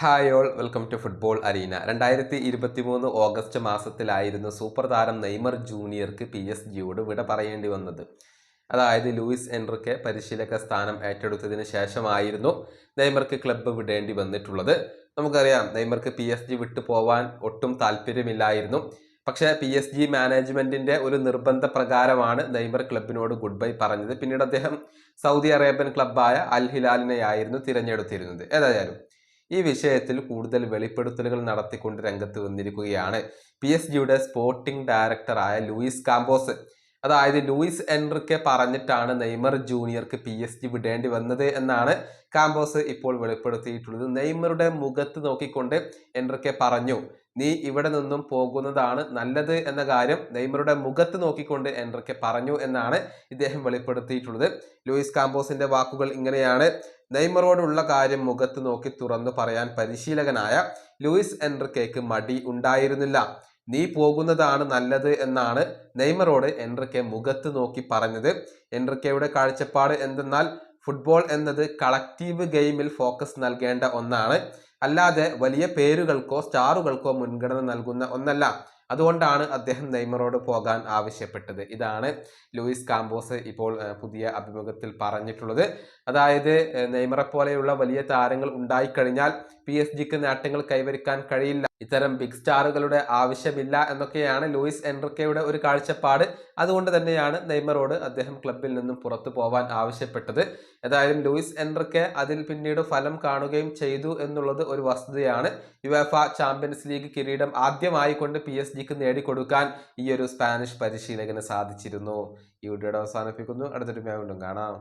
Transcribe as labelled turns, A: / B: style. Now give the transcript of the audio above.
A: Hi all welcome to football arena. 2023 August മാസത്തിലായിരുന്നു super താരം Neymar ജൂനിയർക്ക് PSG വിട പറയേണ്ടി വന്നത്. അതായത് ലൂയിസ് എൻറിക്കെ പരിശീലക സ്ഥാനം ഏറ്റെടുത്തതിന് ശേഷമായിരുന്നു നെയ്മർക്ക് ക്ലബ്ബ് വിടേണ്ടി വന്നിട്ടുള്ളത്. നമുക്കറിയാം, നെയ്മർക്ക് PSG വിട്ടു പോവാൻ ഒട്ടും താല്പര്യമില്ലായിരുന്നു. പക്ഷേ PSG മാനേജ്മെന്റിന്റെ ഒരു നിർബന്ധ പ്രകാരമാണ് നെയ്മർ ക്ലബിനോട് ഗുഡ് ബൈ പറഞ്ഞത്. പിന്നീട് അദ്ദേഹം സൗദി അറേബ്യൻ ക്ലബ്ബായ അൽ ഹിലാലിനെയായിരുന്നു തിരഞ്ഞെടുത്തിരുന്നത്. ഏതായാലും ഈ വിഷയത്തിൽ കൂടുതൽ വെളിപ്പെടുത്തലുകൾ നടത്തിക്കൊണ്ട് രംഗത്ത് വന്നിരിക്കുകയാണ് PSG സ്പോർട്ടിംഗ് ഡയറക്ടറായ ലൂയിസ് കാമ്പോസ്. അതായത് ലൂയിസ് എൻറിക്കെ പറഞ്ഞിട്ടാണ് നെയ്മർ ജൂനിയർക്ക് PSG വിടേണ്ടി വന്നത് എന്നാണ് കാമ്പോസ് ഇപ്പോൾ വെളിപ്പെടുത്തിയിട്ടുള്ളത്. നെയ്മറുടെ മുഖത്ത് നോക്കിക്കൊണ്ട് എൻറിക്കെ പറഞ്ഞു, നീ ഇവിടെ നിന്നും പോകുന്നതാണ് നല്ലത് എന്ന കാര്യം നെയ്മറുടെ മുഖത്ത് നോക്കിക്കൊണ്ട് എൻറിക്കെ പറഞ്ഞു എന്നാണ് ഇദ്ദേഹം വെളിപ്പെടുത്തിയിട്ടുള്ളത്. ലൂയിസ് കാമ്പോസിന്റെ വാക്കുകൾ ഇങ്ങനെയാണ്: നെയ്മറോടുള്ള കാര്യം മുഖത്ത് നോക്കി തുറന്നു പറയാൻ പരിശീലകനായ ലൂയിസ് എൻറിക്കയ്ക്ക് മടി ഉണ്ടായിരുന്നില്ല. നീ പോകുന്നതാണ് നല്ലത് എന്നാണ് നെയ്മറോട് എൻറിക്കെ മുഖത്ത് നോക്കി പറഞ്ഞത്. എൻറിക്കയുടെ കാഴ്ചപ്പാട് എന്തെന്നാൽ, ഫുട്ബോൾ എന്നത് കളക്റ്റീവ് ഗെയിമിൽ ഫോക്കസ് നൽകേണ്ട ഒന്നാണ്, അല്ലാതെ വലിയ പേരുകൾക്കോ സ്റ്റാറുകൾക്കോ മുൻഗണന നൽകുന്ന ഒന്നല്ല. അതുകൊണ്ടാണ് അദ്ദേഹം നെയ്മറോട് പോകാൻ ആവശ്യപ്പെട്ടത്. ഇതാണ് ലൂയിസ് കാമ്പോസ് ഇപ്പോൾ പുതിയ അഭിമുഖത്തിൽ പറഞ്ഞിട്ടുള്ളത്. അതായത് നെയ്മറെ പോലെയുള്ള വലിയ താരങ്ങൾ ഉണ്ടായിക്കഴിഞ്ഞാൽ PSG നേട്ടങ്ങൾ കൈവരിക്കാൻ കഴിയില്ല, ഇത്തരം ബിഗ് സ്റ്റാറുകളുടെ ആവശ്യമില്ല എന്നൊക്കെയാണ് ലൂയിസ് എൻറിക്കയുടെ ഒരു കാഴ്ചപ്പാട്. അതുകൊണ്ട് തന്നെയാണ് നെയ്മറോട് അദ്ദേഹം ക്ലബിൽ നിന്നും പുറത്തു പോവാൻ ആവശ്യപ്പെട്ടത്. ഏതായാലും ലൂയിസ് എൻറിക്കെ അതിൽ പിന്നീട് ഫലം കാണുകയും ചെയ്തു എന്നുള്ളത് ഒരു വസ്തുതയാണ്. യുവേഫ ചാമ്പ്യൻസ് ലീഗ് കിരീടം ആദ്യമായി കൊണ്ട് PSG നേടിക്കൊടുക്കാൻ ഈ ഒരു സ്പാനിഷ് പരിശീലകന് സാധിച്ചിരുന്നു. ഈ വീഡിയോയുടെ അവസാനിപ്പിക്കുന്നു. അടുത്തൊരു വീണ്ടും കാണാം.